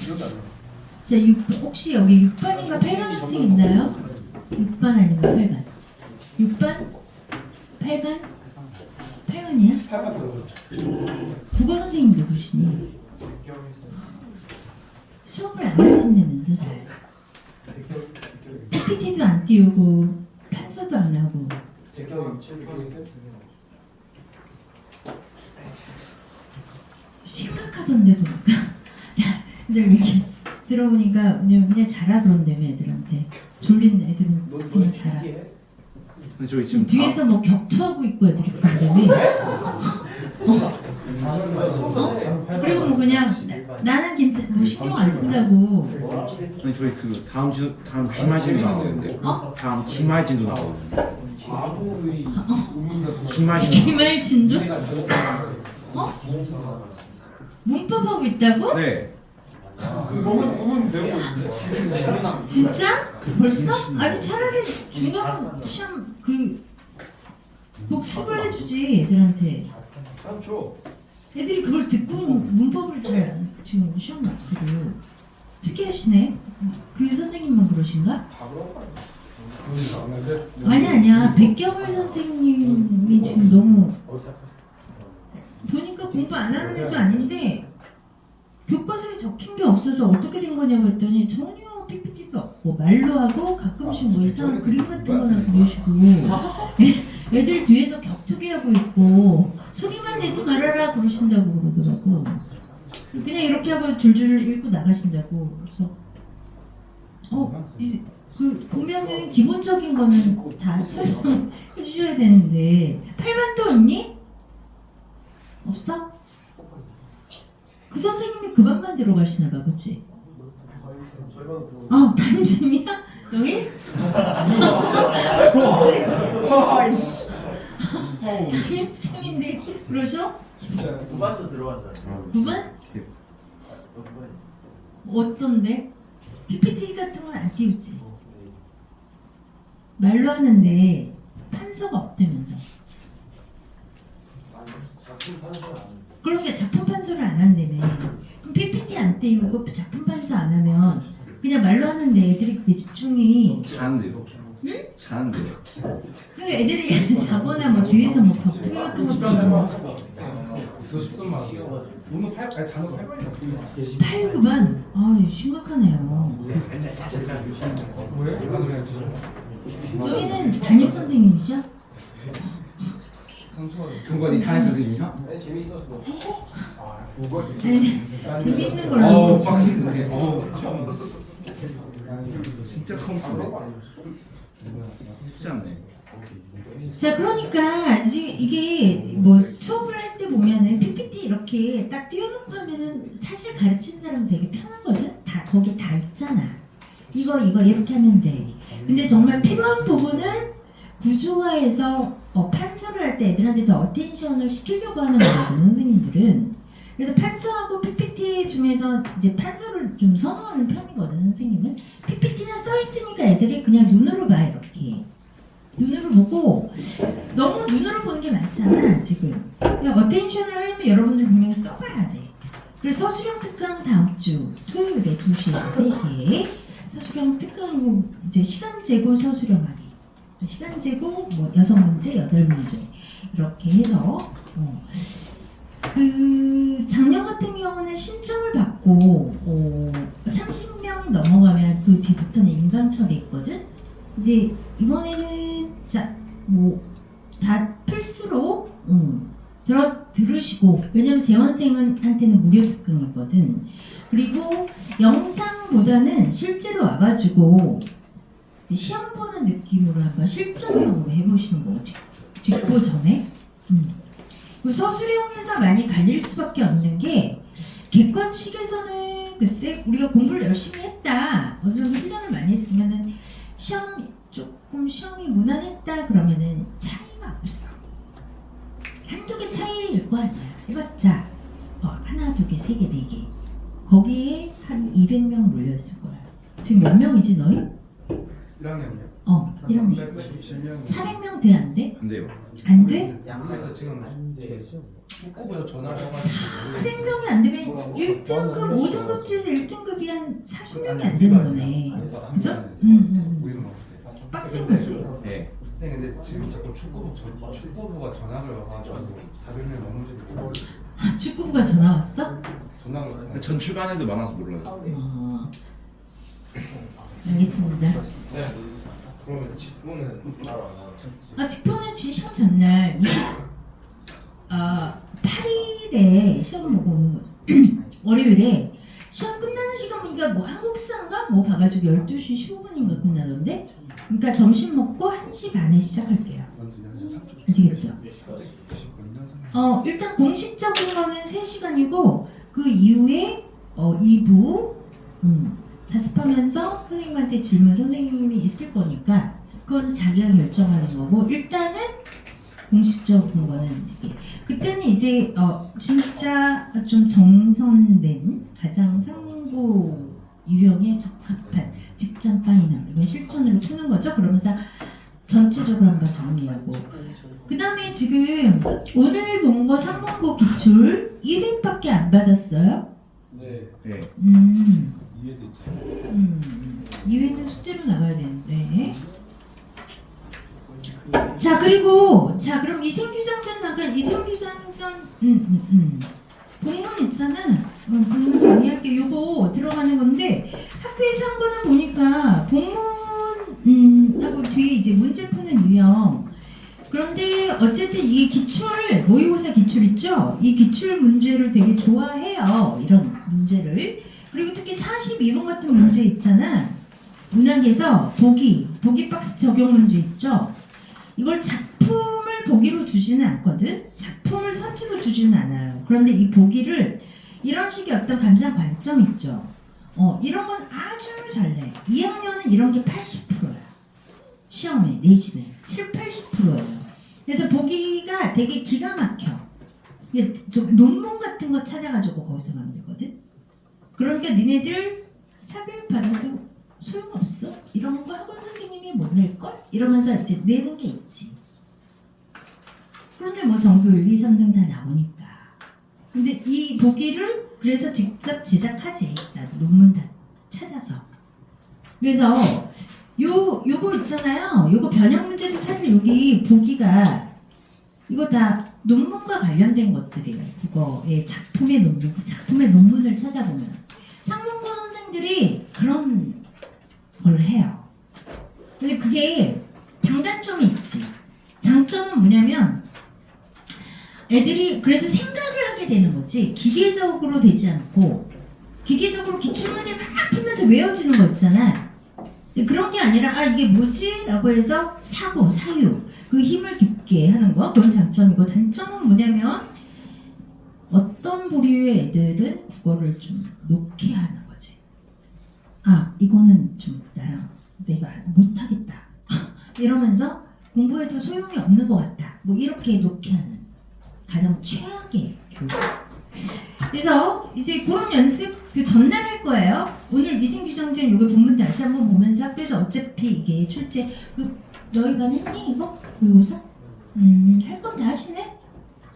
자, 6번. 혹시 여기 6번인가 8번 학생 있나요? 6번 아니면 8번? 6번? 8번? 8번이야? 8번 국어 선생님 누구시니? 수업을 안 하신다면서 잘. PPT도 안 띄우고 판서도 안 하고. 심각하던데 보니까. 애들 얘기 들어보니까 그냥 자라 그런다며 애들한테. 졸린 애들은 그냥 자라. 근데 저희 지금 뒤에서 뭐 격투하고 있고 애들이 그런다며. 그리고 뭐 그냥 나는 괜찮 뭐 신경 안 쓴다고. 아니 저희 그 다음 기말진도 나오는데 다음 기말진도 나오거든요. 기말진. 기말진도? 어? 문법하고 있다고? 네. 몸은 배우고 있는데 진짜? 벌써? 아니 차라리 중요한 시험 그 복습을 해주지 애들한테. 그렇죠. 애들이 그걸 듣고 문법을 잘 안, 지금 시험 마치고 특이하시네. 그 선생님만 그러신가? 다 그런 거예요. 아니야. 백경을 선생님이 지금 너무 보니까 공부 안 하는 애도 아닌데 교과서에 적힌 게 없어서 어떻게 된 거냐고 했더니 전혀 PPT도 없고 말로 하고 가끔씩 뭐 이상한 그림 같은 거나 그리시고 애들 뒤에서 격투기 하고 있고 소리만 내지 말아라 그러신다고 그러더라고. 그냥 이렇게 하고 줄줄 읽고 나가신다고. 그래서 그 보면은 기본적인 거는 다 설명해 주셔야 되는데 8반 또 있니? 없어? 그 선생님이 그 반만 들어가시나 봐, 그치? 담임쌤이야? 너희? 담임쌤인데 그러죠? 9반도 들어간다. 9반? 어떤데? PPT 같은 건 안 띄우지? 말로 하는데 판서가 없다면서. 그러니까 작품 판서를 안 한다며. 그럼 PPT 안 띄우고 작품 판서 안 하면 그냥 말로 하는데 애들이 그게 집중이 자는데요. 응? 자는데요. 그러니까 애들이 자거나 뭐 뒤에서 뭐 격투기 같은 거 붙이고 더 쉽선만 오늘 8 아니 단어 8번이나 8, 9반? 아 심각하네요. 왜? 너희는 담임 선생님이죠? 중간이 담임 선생님이요? 네 재밌었어. 아니 재밌는 걸로. 어우 빡치네. 진짜 컴스네. 쉽지 않네. 자 그러니까 이게 뭐 수업을 할 때 보면은 PPT 이렇게 딱 띄워놓고 하면은 사실 가르치는 사람은 되게 편하거든. 다 거기 다 있잖아. 이거 이렇게 하면 돼. 근데 정말 필요한 부분을 구조화해서 판서를 할 때 애들한테 더 어텐션을 시키려고 하는 거거든 선생님들은. 그래서 판서하고 PPT 중에서 이제 판서를 좀 선호하는 편이거든 선생님은. PPT는 써 있으니까 애들이 그냥 눈으로 봐 이렇게. 눈으로 보고 너무 눈으로 보는 게 많잖아 지금. 그냥 어텐션을 하려면 여러분들 분명히 써봐야 돼. 그래서 서술형 특강 다음 주 토요일에 2시에서 3시에 서술형 특강으로 이제 시간 재고 서술형하기. 시간 재고 뭐 6문제, 8문제 이렇게 해서 그 작년 같은 경우는 신청을 받고 30명이 넘어가면 그 뒤부터는 인강철이 있거든. 근데 이번에는 뭐 다 필수로 들으시고, 왜냐면 재원생한테는 무료 특강이거든. 그리고 영상보다는 실제로 와가지고 이제 시험 보는 느낌으로 한번 실전형으로 해보시는 거 직보 전에. 서술형에서 많이 갈릴 수밖에 없는 게 객관식에서는 글쎄 우리가 공부를 열심히 했다, 어느 정도 훈련을 많이 했으면은 시험이 무난했다 그러면은 차이가 없어. 한두 개 차이일 거 아니야. 해봤자 하나, 두 개, 세 개, 네 개. 거기에 한 200명 몰렸을 거야. 지금 몇 명이지 너희? 1학년이요? 1학년 400명 돼? 안 돼? 안 돼요. 안 돼? 양에서 지금 국고부에서 전화를 해가지고 400명이 안 되면 1등급, 5등급 중급지에서 1등급이 한 40명이 안 되는 거네. 그죠? 우리는 먹을 때. 빡센 거지. 네. 네, 근데 지금 자꾸 축구부가 전학을 와가지고 400명 넘는 지 아, 축구부가 전화 왔어? 전학을 전 출간에도 많아서 몰라요. 알겠습니다. 네. 그러면 직구는 따로 안 하죠? 아, 직폰은 지금 시험 전날 8일에 시험 보고 오는 거죠. 월요일에 시험 끝나는 시간 보니까 뭐 한국사인가 뭐 봐가지고 12시 15분인가 끝나던데. 그러니까 점심 먹고 1시 반에 시작할게요. 아시겠죠? 일단 공식적인 거는 3시간이고 그 이후에 2부 자습하면서 선생님한테 질문 선생님이 있을 거니까 그건 자기가 결정하는 거고 일단은 공식적인 거는 이게 그때는 이제 진짜 좀 정선된 가장 상고 유형에 적합한 직전 파이널 이건 실전으로 푸는 거죠. 그러면서 전체적으로 한번 정리하고 그 다음에 지금 오늘 본 거 3문고 기출 1회밖에 안 받았어요? 네. 네. 2회도 있죠. 2회는 숙제로 나가야 되는데 자 그리고 자 그럼 이생규장전 잠깐 이생규장전 본문 있잖아. 본문 정리할게. 요거 들어가는 건데 학교에서 한 거는 보니까 본문 하고 뒤에 이제 문제 푸는 유형. 그런데 어쨌든 이 기출 모의고사 기출 있죠? 이 기출 문제를 되게 좋아해요. 이런 문제를. 그리고 특히 42번 같은 문제 있잖아. 문학에서 보기 박스 적용 문제 있죠? 이걸 작품을 보기로 주지는 않거든? 작품을 선지로 주지는 않아요. 그런데 이 보기를 이런 식의 어떤 감상 관점 있죠? 이런 건 아주 잘 내. 2학년은 이런 게 80%야. 시험에, 내신에. 70-80%예요. 그래서 보기가 되게 기가 막혀. 이게 좀 논문 같은 거 찾아가지고 거기서 만들거든? 그러니까 니네들 사교육 받아도 소용없어. 이런 거 학원 선생님이 못 낼걸? 이러면서 이제 내는 게 있지. 그런데 뭐 전교 1, 2, 3등 다 나오니까. 근데 이 보기를 그래서 직접 제작하지. 나도 논문 다 찾아서. 그래서 요거 있잖아요. 요거 변형 문제도 사실 여기 보기가 이거 다 논문과 관련된 것들이에요. 국어의 작품의 논문, 그 작품의 논문을 찾아보면 상문고 선생들이 그런 걸 해요. 근데 그게 장단점이 있지. 장점은 뭐냐면 애들이 그래서 생각을 하게 되는 거지. 기계적으로 되지 않고 기계적으로 기출문제 막 풀면서 외워지는 거 있잖아. 그런 게 아니라 이게 뭐지? 라고 해서 사고, 사유 그 힘을 깊게 하는 거 그런 장점이고 단점은 뭐냐면 어떤 부류의 애들은 국어를 좀 놓게 하는 거지. 이거는 좀 나랑 내가 못하겠다 이러면서 공부해도 소용이 없는 것 같아 뭐 이렇게 놓게 하는 가장 최악의 교육. 그래서 이제 그런 연습 그 전날 할 거예요. 오늘 이생규정전 요거 본문 다시 한번 보면서 학교에서 어차피 이게 출제 너희 반 했니 이거? 모의고사? 할 건 다 하시네?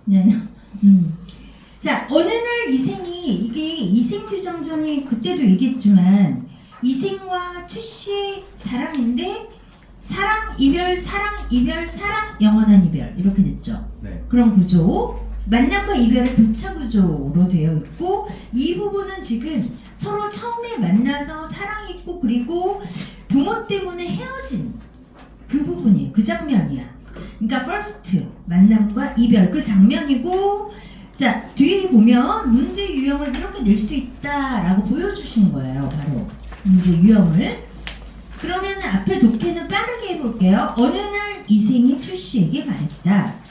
네. 자 어느 날 이생이 이게 이생규정전이 그때도 얘기했지만 이생과 최씨의 사랑인데 사랑 이별 사랑 이별 사랑 영원한 이별 이렇게 됐죠. 네. 그런 구조. 만남과 이별의 교차 구조로 되어 있고 이 부분은 지금 서로 처음에 만나서 사랑했고 그리고 부모 때문에 헤어진 그 부분이에요. 그 장면이야. 그러니까 first 만남과 이별 그 장면이고 자 뒤에 보면 문제 유형을 이렇게 낼 수 있다라고 보여주신 거예요. 바로 문제 유형을. 그러면 앞에 독해는 빠르게 해볼게요. 어느 날 이생이 출시에게 말했다.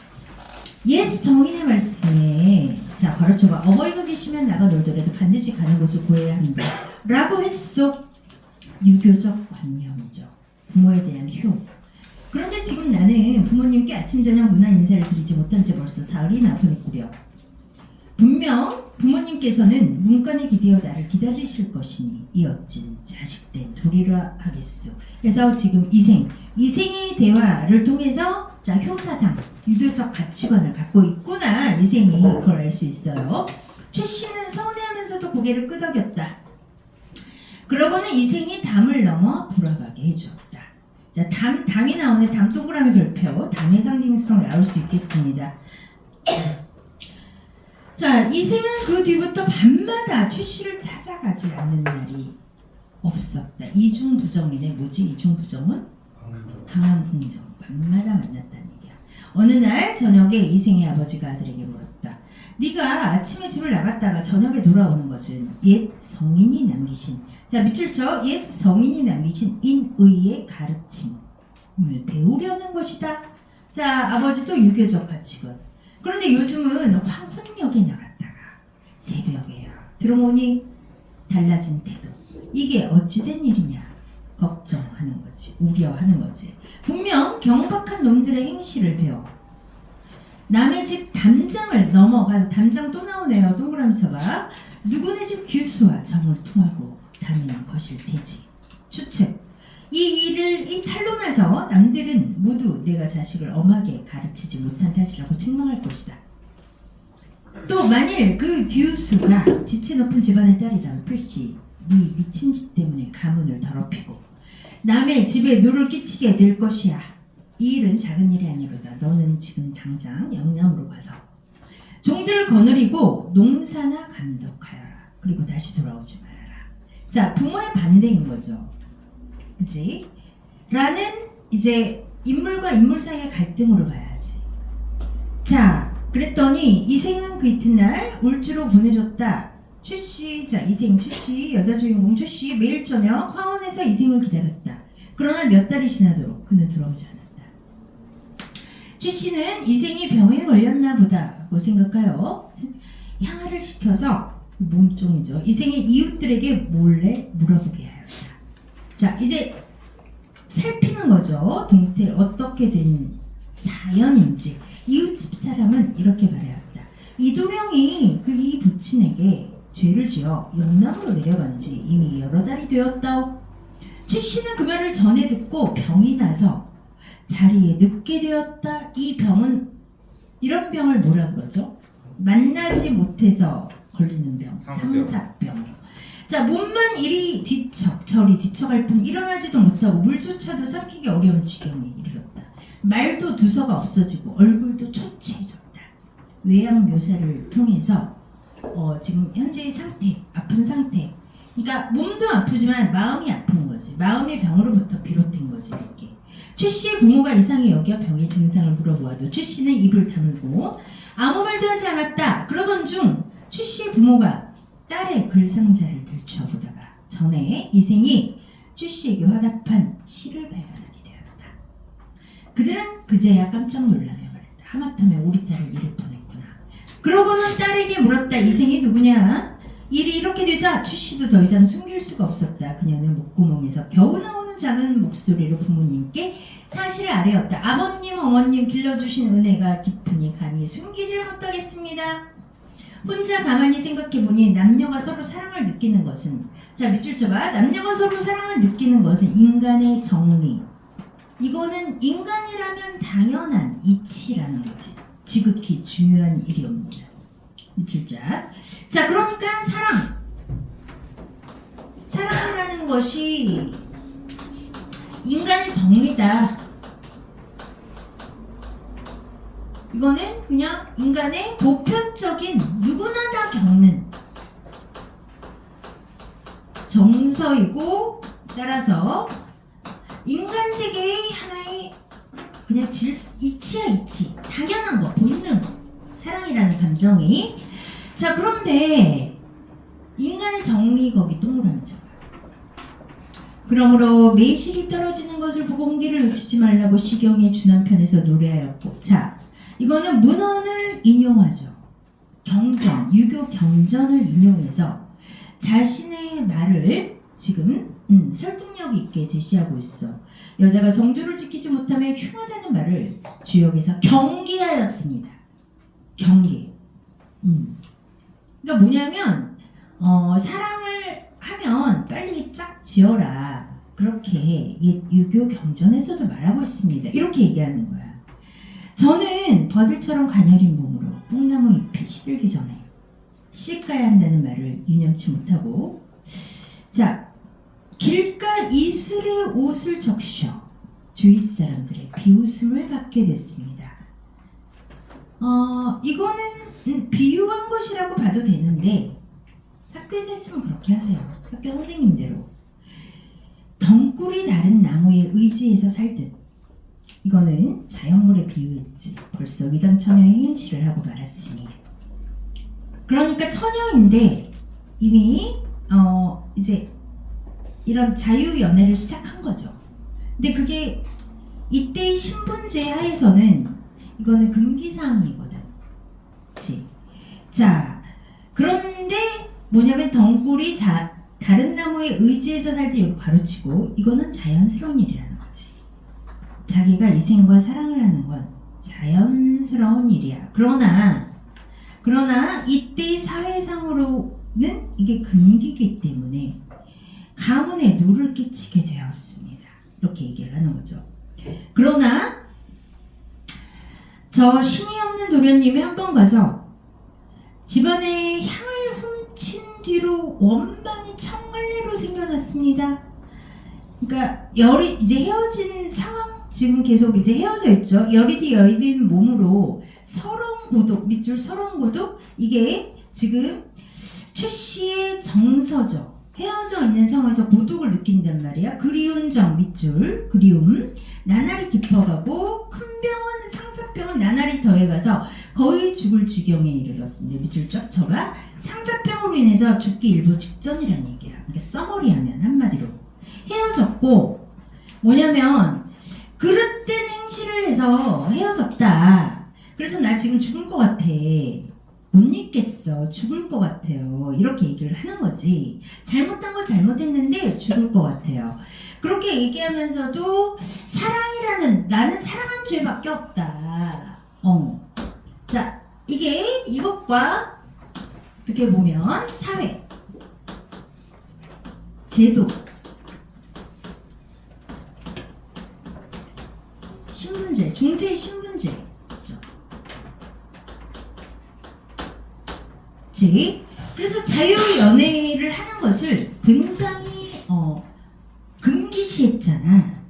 예스 성인의 말씀에 자 가르쳐봐. 어머니가 계시면 나가 놀더라도 반드시 가는 곳을 구해야 한다 라고 했소. 유교적 관념이죠. 부모에 대한 효. 그런데 지금 나는 부모님께 아침 저녁 문안 인사를 드리지 못한 지 벌써 사흘이나 보냈구려. 분명 부모님께서는 문간에 기대어 나를 기다리실 것이니 이 어찐 자식된 도리라 하겠소. 그래서 지금 이생의 대화를 통해서 자 효사상 유교적 가치관을 갖고 있구나 이생이 그걸 알 수 있어요. 최 씨는 서운해하면서도 고개를 끄덕였다. 그러고는 이생이 담을 넘어 돌아가게 해주었다. 자, 담이 나오네. 담 동그라미 별표. 담의 상징성 나올 수 있겠습니다. 자, 이생은 그 뒤부터 밤마다 최씨를 찾아가지 않는 날이 없었다. 이중부정이네. 뭐지? 이중부정은? 강한 긍정. 밤마다 만났다는 얘기야. 어느 날 저녁에 이생의 아버지가 아들에게 물었다. 네가 아침에 집을 나갔다가 저녁에 돌아오는 것은 옛 성인이 남기신, 자 밑줄 쳐, 옛 성인이 남기신 인의의 가르침을 배우려는 것이다. 자, 아버지도 유교적 가치관. 그런데 요즘은 황혼역에 나갔다가 새벽에야 들어오니 달라진 태도. 이게 어찌된 일이냐? 걱정하는 거지. 우려하는 거지. 분명 경박한 놈들의 행실을 배워 남의 집 담장을 넘어가서, 담장 또 나오네요. 동그라미 쳐봐. 누구네 집 규수와 정을 통하고 다니는 것일 테지. 추측. 이 일을 이 탄로나서 남들은 모두 내가 자식을 엄하게 가르치지 못한 탓이라고 책망할 것이다. 또 만일 그 규수가 지체 높은 집안의 딸이라면 필시 네 미친 짓 때문에 가문을 더럽히고 남의 집에 누를 끼치게 될 것이야. 이 일은 작은 일이 아니로다. 너는 지금 당장 영남으로 가서 종들을 거느리고 농사나 감독하여라. 그리고 다시 돌아오지 말아라. 자, 부모의 반대인 거죠. 그치? 라는 이제 인물과 인물 사이의 갈등으로 봐야지. 자, 그랬더니 이생은 그 이튿날 울주로 보내줬다. 최씨, 자 이생 최씨, 여자 주인공 최씨 매일 저녁 화원에서 이생을 기다렸다. 그러나 몇 달이 지나도록 그는 돌아오지 않았다. 최씨는 이생이 병에 걸렸나 보다고 생각하여 향하를 시켜서, 몸종이죠, 이생의 이웃들에게 몰래 물어보게 하였다. 자, 이제 살피는 거죠. 동태 어떻게 된 사연인지. 이웃집 사람은 이렇게 말하였다. 이도령이 그 이 부친에게 죄를 지어 영남으로 내려간 지 이미 여러 달이 되었다오. 최씨는 그 말을 전해 듣고 병이 나서 자리에 눕게 되었다. 이 병은, 이런 병을 뭐라 그러죠? 만나지 못해서 걸리는 병, 상사병. 자, 몸만 이리 뒤척 저리 뒤척할 뿐 일어나지도 못하고 물조차도 삼키기 어려운 지경에 이르렀다. 말도 두서가 없어지고 얼굴도 초췌해졌다. 외양 묘사를 통해서 지금 현재의 상태, 아픈 상태, 그러니까 몸도 아프지만 마음이 아픈 거지. 마음의 병으로부터 비롯된 거지. 이렇게 최씨의 부모가 이상히 여겨 병의 증상을 물어보아도 최씨는 입을 다물고 아무 말도 하지 않았다. 그러던 중 최씨의 부모가 딸의 글상자를 들춰보다가 전에 이생이 최씨에게 화답한 시를 발견하게 되었다. 그들은 그제야 깜짝 놀라며 말했다. 하마터면 우리 딸을 잃을 뻔했구나. 그러고는 딸에게 물었다. 이생이 누구냐? 일이 이렇게 되자 최씨도 더 이상 숨길 수가 없었다. 그녀는 목구멍에서 겨우 나오는 작은 목소리로 부모님께 사실을 아뢰었다. 아버님, 어머님 길러주신 은혜가 깊으니 감히 숨기질 못하겠습니다. 혼자 가만히 생각해보니 남녀가 서로 사랑을 느끼는 것은, 자 밑줄 쳐봐, 남녀가 서로 사랑을 느끼는 것은 인간의 정리, 이거는 인간이라면 당연한 이치라는 거지. 지극히 중요한 일이옵니다. 밑줄 자. 자, 그러니까 사랑이라는 것이 인간의 정리다. 이거는 그냥 인간의 보편적인, 누구나 다 겪는 정서이고, 따라서 인간 세계의 하나의 그냥 이치야. 이치, 당연한 거, 본능, 사랑이라는 감정이. 자, 그런데 인간의 정리, 거기 동그라미 쳐봐. 그러므로 매실이 떨어지는 것을 보고 홍기를 놓치지 말라고 시경의 주남편에서 노래하였고, 자 이거는 문헌을 인용하죠. 경전, 유교 경전을 인용해서 자신의 말을 지금 설득력 있게 제시하고 있어. 여자가 정조를 지키지 못하면 흉하다는 말을 주역에서 경계하였습니다. 경계. 그러니까 뭐냐면 사랑을 하면 빨리 짝 지어라. 그렇게 옛 유교 경전에서도 말하고 있습니다. 이렇게 얘기하는 거야. 저는 버들처럼 가녀린 몸으로 뽕나무 잎이 시들기 전에 씻가야 한다는 말을 유념치 못하고, 자 길가 이슬에 옷을 적셔 주위 사람들의 비웃음을 받게 됐습니다. 이거는 비유한 것이라고 봐도 되는데 학교에서 했으면 그렇게 하세요. 학교 선생님대로. 덩굴이 다른 나무에 의지해서 살듯. 이거는 자연물에 비유했지. 벌써 위담 처녀의 행실을 하고 말았으니. 그러니까 처녀인데 이미 이제 이런 자유연애를 시작한 거죠. 근데 그게 이때의 신분제 하에서는 이거는 금기사항이거든. 그치? 자, 그런데 뭐냐면 덩굴이 다른 나무에 의지해서 살 때 여기 가로치고 이거는 자연스러운 일이라는 거지. 자기가 이생과 사랑을 하는 건 자연스러운 일이야. 그러나 이때의 사회상으로는 이게 금기이기 때문에 가문에 누를 끼치게 되었습니다. 이렇게 얘기를 하는 거죠. 그러나 저 신이 없는 도련님이 한 번 가서 집안에 향을 훔친 뒤로 원방이 청갈래로 생겨났습니다. 그러니까 열이 이제 헤어진 상황, 지금 계속 이제 헤어져 있죠. 열이든 몸으로 서러운 고독, 밑줄 서러운 고독, 이게 지금 최 씨의 정서죠. 헤어져 있는 상황에서 고독을 느낀단 말이야. 그리운 정, 밑줄, 그리움, 나날이 깊어가고 큰 병은 상사병은 나날이 더해가서 거의 죽을 지경에 이르렀습니다. 밑줄 쫙 쳐봐. 상사병으로 인해서 죽기 일보 직전이라는 얘기야. 그러니까 써머리하면 한마디로 헤어졌고, 뭐냐면 그릇된 행실을 해서 헤어졌다. 그래서 나 지금 죽을 것 같아. 못 잊겠어. 죽을 것 같아요. 이렇게 얘기를 하는 거지. 잘못한 거 잘못했는데 죽을 것 같아요. 그렇게 얘기하면서도 사랑이라는, 나는 사랑한 죄밖에 없다. 자, 이게 이것과 어떻게 보면 사회, 제도, 신분제, 중세의 신분제, 그래서 자유연애를 하는 것을 굉장히 금기시했잖아.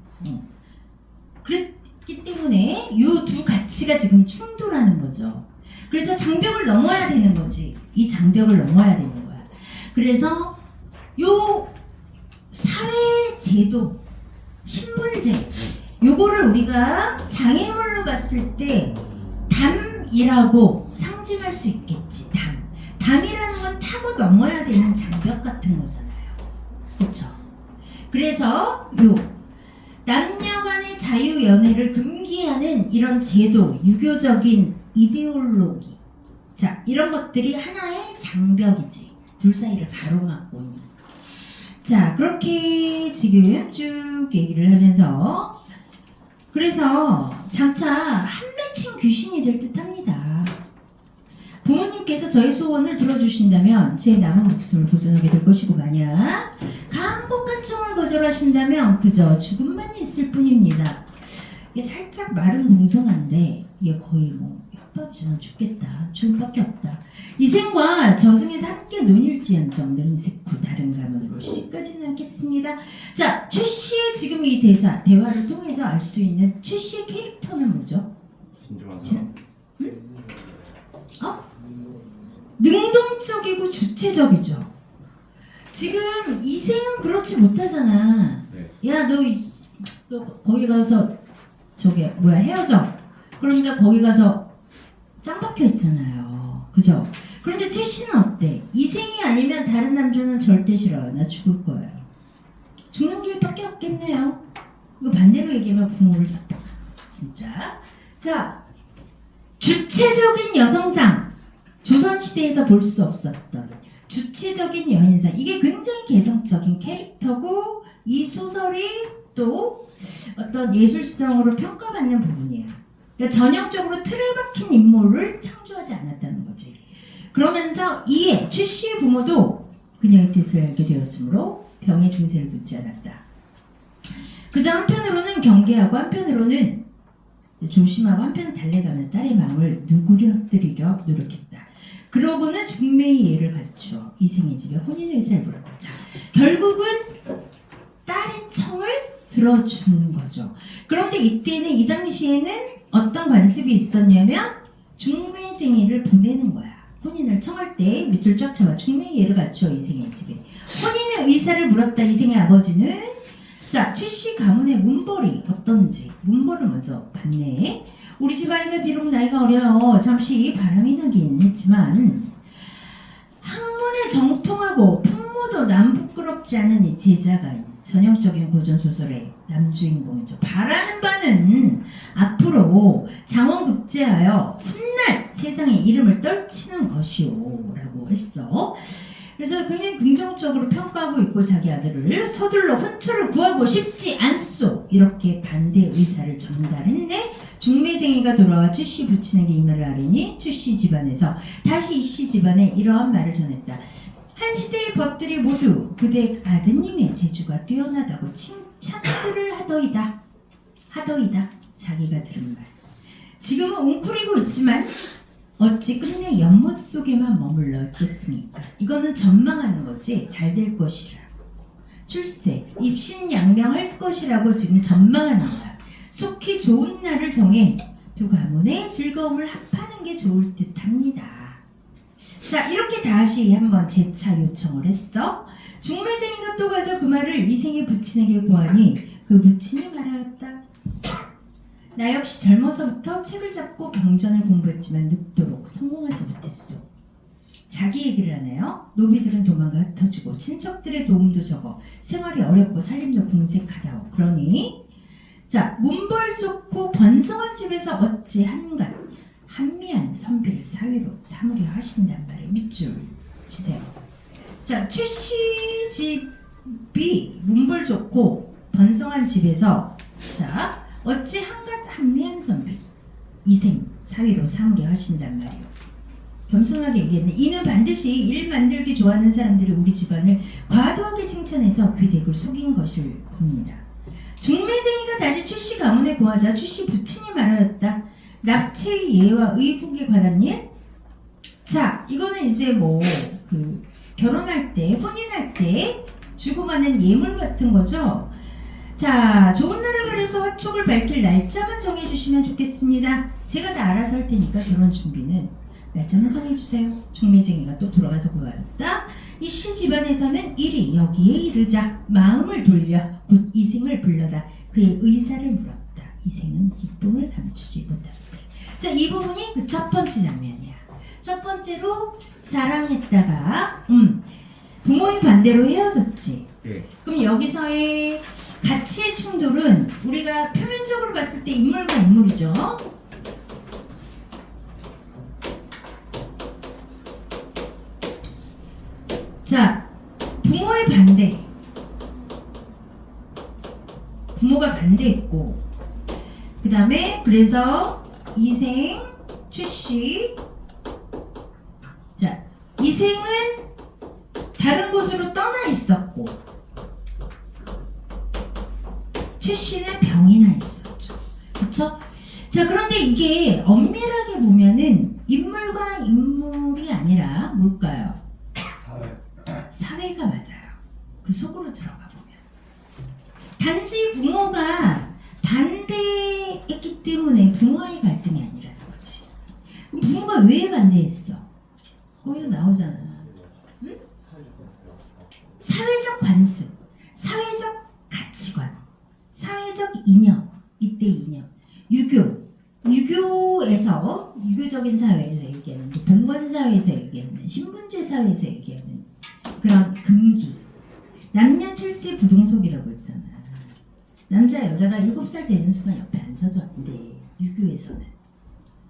그랬기 때문에 이 두 가치가 지금 충돌하는 거죠. 그래서 장벽을 넘어야 되는 거지. 이 장벽을 넘어야 되는 거야. 그래서 요 사회 제도, 신분제, 요거를 우리가 장애물로 봤을 때 담이라고 상징할 수 있겠지. 담이라는 건 타고 넘어야 되는 장벽 같은 거잖아요. 그렇죠? 그래서 요 남녀 간의 자유연애를 금기하는 이런 제도, 유교적인 이데올로기, 자, 이런 것들이 하나의 장벽이지. 둘 사이를 가로막고 있는. 자, 그렇게 지금 쭉 얘기를 하면서, 그래서 장차 한 맺힌 귀신이 될 듯 합니다. 부모님께서 저희 소원을 들어주신다면 제 남은 목숨을 보존하게 될 것이고, 만약 간곡한 청을 거절하신다면 그저 죽음만 있을 뿐입니다. 이게 살짝 말은 공손한데 이게 거의 뭐 협박이잖아. 죽겠다. 죽음밖에 없다. 이생과 저승에서 함께 논일지언정 명색후 다른 가문으로 시까지는 않겠습니다. 자, 최 씨의 지금 이 대화를 통해서 알 수 있는 최 씨의 캐릭터는 뭐죠? 진정한 사람. 능동적이고 주체적이죠. 지금 이생은 그렇지 못하잖아. 네. 야, 너 거기 가서 헤어져. 그러니까 거기 가서 짱 박혀 있잖아요. 그죠? 그런데 최 씨는 어때? 이생이 아니면 다른 남자는 절대 싫어요. 나 죽을 거예요. 죽는 길밖에 없겠네요. 이거 반대로 얘기하면 부모를 협박하는 거야, 진짜. 자, 주체적인 여성상. 조선시대에서 볼 수 없었던 주체적인 여인상, 이게 굉장히 개성적인 캐릭터고, 이 소설이 또 어떤 예술성으로 평가받는 부분이야. 그러니까 전형적으로 틀에 박힌 인물을 창조하지 않았다는 거지. 그러면서 이에 최 씨의 부모도 그녀의 뜻을 알게 되었으므로 병의 중세를 묻지 않았다. 그저 한편으로는 경계하고 한편으로는 조심하고 한편은 달래가면서 딸의 마음을 누그러뜨리려 노력했다. 그러고는 중매의 예를 갖추어 이생의 집에 혼인의사를 물었다. 자, 결국은 들어주는 거죠. 그런데 이때는 이 당시에는 어떤 관습이 있었냐면 중매쟁이를 보내는 거야. 혼인을 청할 때 밑줄 쫙 쳐봐. 중매 예를 갖춰 이생의 집에. 혼인의 의사를 물었다. 이생의 아버지는 자 최씨 가문의 문벌이 어떤지 문벌을 먼저 봤네. 우리 집 아이가 비록 나이가 어려요. 잠시 바람이 나긴 했지만 학문에 정통하고 풍모도 남부끄럽지 않은 이 제자가인 전형적인 고전소설의 남주인공이죠. 바라는 바는 앞으로 장원급제하여 훗날 세상에 이름을 떨치는 것이오 라고 했어. 그래서 굉장히 긍정적으로 평가하고 있고 자기 아들을 서둘러 혼처를 구하고 싶지 않소 이렇게 반대 의사를 전달했네. 중매쟁이가 돌아와 최씨 부친에게 이 말을 아뢰니 최씨 집안에서 다시 이씨 집안에 이러한 말을 전했다. 한 시대의 벗들이 모두 그대 아드님의 재주가 뛰어나다고 칭찬들을 하더이다. 자기가 들은 말. 지금은 웅크리고 있지만 어찌 끝내 연못 속에만 머물러 있겠습니까? 이거는 전망하는 거지. 잘 될 것이라고. 출세, 입신양명할 것이라고 지금 전망하는 거야. 속히 좋은 날을 정해 두 가문의 즐거움을 합하는 게 좋을 듯 합니다. 자, 이렇게 다시 한번 재차 요청을 했어. 중매쟁이가 또 가서 그 말을 이생의 부친에게 고하니 그 부친이 말하였다. 나 역시 젊어서부터 책을 잡고 경전을 공부했지만 늙도록 성공하지 못했소. 자기 얘기를 하네요. 노비들은 도망가 흩어지고 친척들의 도움도 적어 생활이 어렵고 살림도 궁색하다오. 그러니 자 문벌 좋고 번성한 집에서 어찌 한간 한미한 선비를 사위로 삼으려 하신단 말이에요. 밑줄 치세요. 자 최씨 집이 문벌 좋고 번성한 집에서 자 어찌 한간 한미한 선비 이생 사위로 삼으려 하신단 말이에요. 겸손하게 얘기했네. 이는 반드시 일 만들기 좋아하는 사람들이 우리 집안을 과도하게 칭찬해서 귀댁을 속인 것일 겁니다. 중매쟁이가 다시 최씨 가문에 고하자 최씨 부친이 말하였다. 납치의 예와 의복에 관한 일? 자, 이거는 이제 뭐 그 결혼할 때, 혼인할 때 주고받는 예물 같은 거죠. 자, 좋은 날을 가려서 화촉을 밝힐 날짜만 정해주시면 좋겠습니다. 제가 다 알아서 할 테니까 결혼 준비는 날짜만 정해주세요. 중매쟁이가 또 돌아가서 고하였다. 이씨 집안에서는 일이 여기에 이르자 마음을 돌려 곧 이생을 불러다 그의 의사를 물었다. 이생은 기쁨을 감추지 못한다. 자, 이 부분이 그 첫 번째 장면이야. 첫 번째로 사랑했다가 부모의 반대로 헤어졌지. 네. 그럼 여기서의 가치의 충돌은 우리가 표면적으로 봤을 때 인물과 인물이죠. 자, 부모의 반대. 부모가 반대했고, 그 다음에 그래서 이생, 최씨. 자, 이생은 다른 곳으로 떠나 있었고, 최씨는 병이 나 있었죠. 그쵸? 자, 그런데 이게 엄밀하게 보면은 인물과 인물이 아니라 뭘까요? 사회가 맞아요. 그 속으로 들어가 보면 단지 부모가 반대했기 때문에 부모와의 갈등이 아니라는 거지. 부모가 왜 반대했어? 거기서 나오잖아. 응? 사회적 관습, 사회적 가치관, 사회적 이념, 이때 이념, 유교에서 유교적인 사회에서 얘기하는 봉건 사회에서 얘기하는 신분제 사회에서 얘기하는 그런 금기, 남녀 7세 부동석이라고 했잖아. 남자 여자가 7살 되는 순간 옆에 앉아도 안 돼. 유교에서는.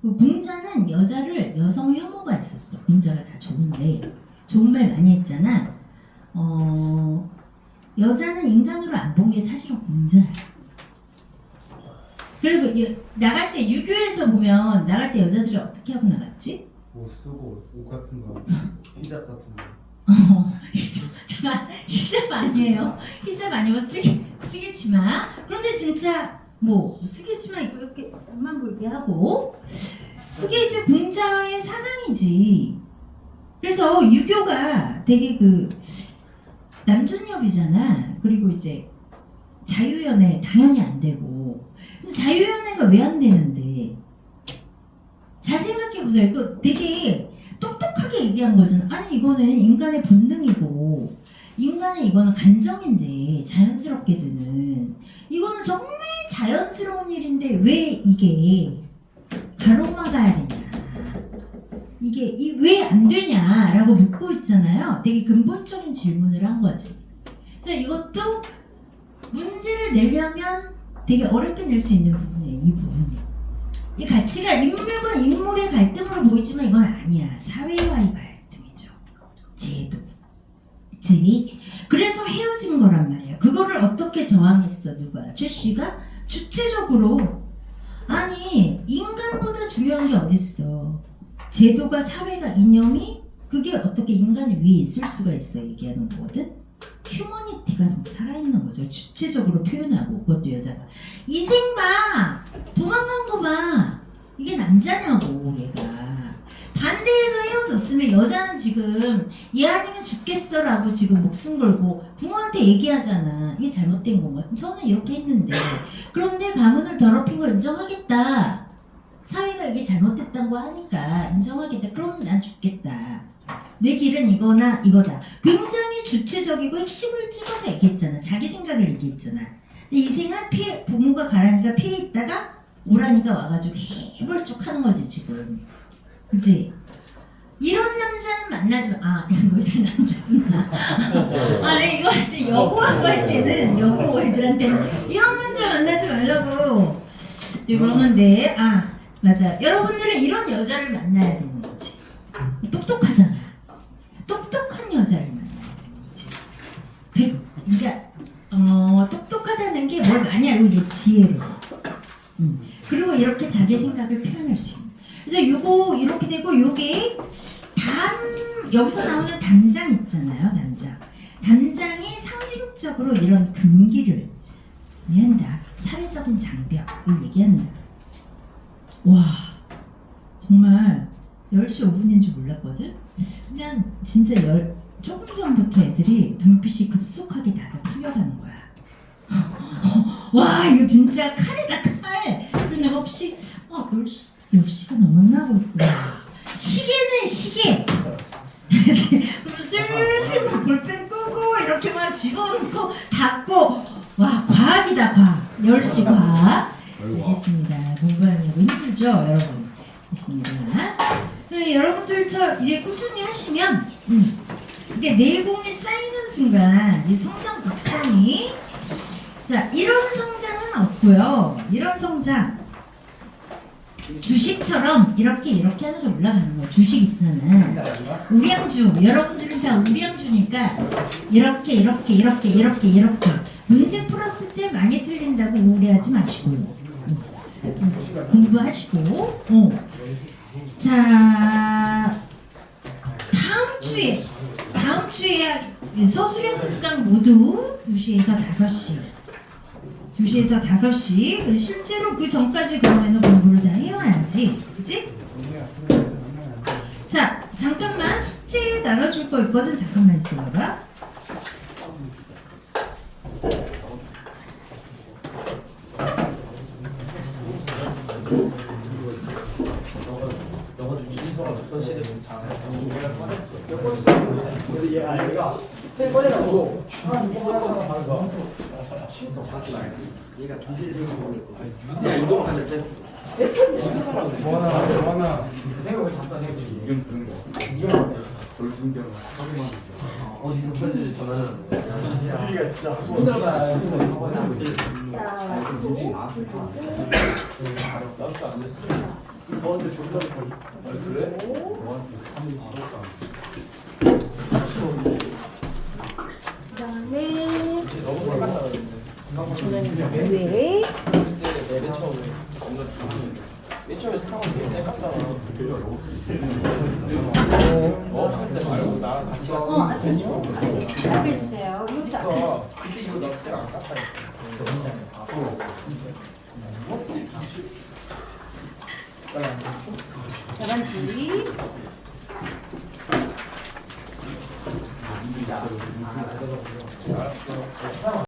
그 공자는 여성 혐오가 있었어. 공자가 다 좋은데 좋은 말 많이 했잖아. 여자는 인간으로 안 본 게 사실은 공자야. 그리고 나갈 때 유교에서 보면 나갈 때 여자들이 어떻게 하고 나갔지? 뭐 쓰고 옷 같은 거 히잡 같은 거 잠깐 히잡 아니에요. 히잡 아니고 쓰겠지만 그런데 진짜 뭐 쓰겠지만 있고 이렇게 앞만 보이게 하고 그게 이제 공자의 사상이지. 그래서 유교가 되게 그 남존여비잖아. 그리고 이제 자유연애 당연히 안 되고. 근데 자유연애가 왜 안 되는데? 잘 생각해 보세요. 이거 되게 똑똑하게 얘기한 거잖아. 아니 이거는 인간의 본능이고 인간의 이거는 감정인데 자연스럽게 드는 이거는 정말 자연스러운 일인데 왜 이게 가로막아야 되냐? 이게 왜 안 되냐라고 묻고 있잖아요. 되게 근본적인 질문을 한 거지. 그래서 이것도 문제를 내려면 되게 어렵게 낼 수 있는 부분이에요. 이 부분이. 이 가치가 인물과 인물의 갈등으로 보이지만 이건 아니야. 사회와의 갈등이죠. 제도. 그래서 헤어진 거란 말이에요. 그거를 어떻게 저항했어? 누가? 최 씨가 주체적으로. 아니 인간보다 중요한 게 어딨어. 제도가 사회가 이념이 그게 어떻게 인간 위에 있을 수가 있어 얘기하는 거거든. 휴머니티가 살아있는 거죠. 주체적으로 표현하고 그것도 여자가. 이생 봐. 도망간 거 봐. 이게 남자냐고 얘가. 반대해서 헤어졌으면 여자는 지금 얘 아니면 죽겠어라고 지금 목숨 걸고 부모한테 얘기하잖아. 이게 잘못된 건가? 저는 이렇게 했는데 그런데 가문을 더럽힌 걸 인정하겠다. 사회가 이게 잘못됐다는 거 하니까 인정하겠다. 그럼 난 죽겠다. 내 길은 이거나 이거다. 굉장히 주체적이고 핵심을 찍어서 얘기했잖아. 자기 생각을 얘기했잖아. 근데 이생은 피해, 부모가 가라니까 피해 있다가 오라니까 와가지고 해벌쭉 하는 거지 지금. 그치? 이런 남자는 만나지 마. 아, 이거 애들 남자구나. 아, 네, 이거 할 때 여고하고 할 때는 여고 애들한테는 이런 남자 만나지 말라고. 그러면 네, 아 맞아. 여러분들은 이런 여자를 만나야 되는 거지. 똑똑하잖아. 똑똑한 여자를 만나야 되는 거지. 그러니까 똑똑하다는 게 뭘 많이 알고 이게 지혜로. 그리고 이렇게 자기 생각을 표현할 수 있는. 그래서 요거 이렇게 되고 요게 여기서 나오는 담장 있잖아요. 담장이 상징적으로 이런 금기를 얘기한다. 사회적인 장벽을 얘기한다. 와 정말 10시 5분인 줄 몰랐거든. 그냥 진짜 조금 전부터 애들이 눈빛이 급속하게 다들 풀려가는 거야. 와 이거 진짜 칼이다 칼. 그래서 내가 혹시 10시가 넘었나 보구나. 시계네 시계. 그럼 슬슬 막 볼펜 끄고 이렇게 막 집어넣고 닫고. 와 과학이다 과학. 10시 과학. 알겠습니다. 공부하려고 힘들죠 여러분. 있습니다. 여러분들 이게 꾸준히 하시면 이게 내공이 쌓이는 순간 이 성장 곡선이 자 이런 성장은 없고요. 이런 성장 주식처럼 이렇게 하면서 올라가는 거예요. 주식 있잖아. 우량주 여러분들은 다 우량주니까 이렇게 문제 풀었을 때 많이 틀린다고 우울해하지 마시고 공부하시고 자 다음 주에 서술형 특강 모두 2시에서 5시 그리고 실제로 그 전까지 그러면 공부를 다 해와야지 그치? 자 잠깐만 숙제 나눠줄 거 있거든. 잠깐만 있어봐. 뭐하나 어디서 편지를 전하는 우리가 진짜 너한테 존나 그래? 그다음에 너무 생각나는데 왜? 맨 처음에 맨 처음에 스카우트 되게 쌩깠잖아. 없을 때 말고 나랑 같이 갔으면 앞에 주세요. 이거 그때 이거 나 그때 안 깠다니까. 계란찜. 알았어.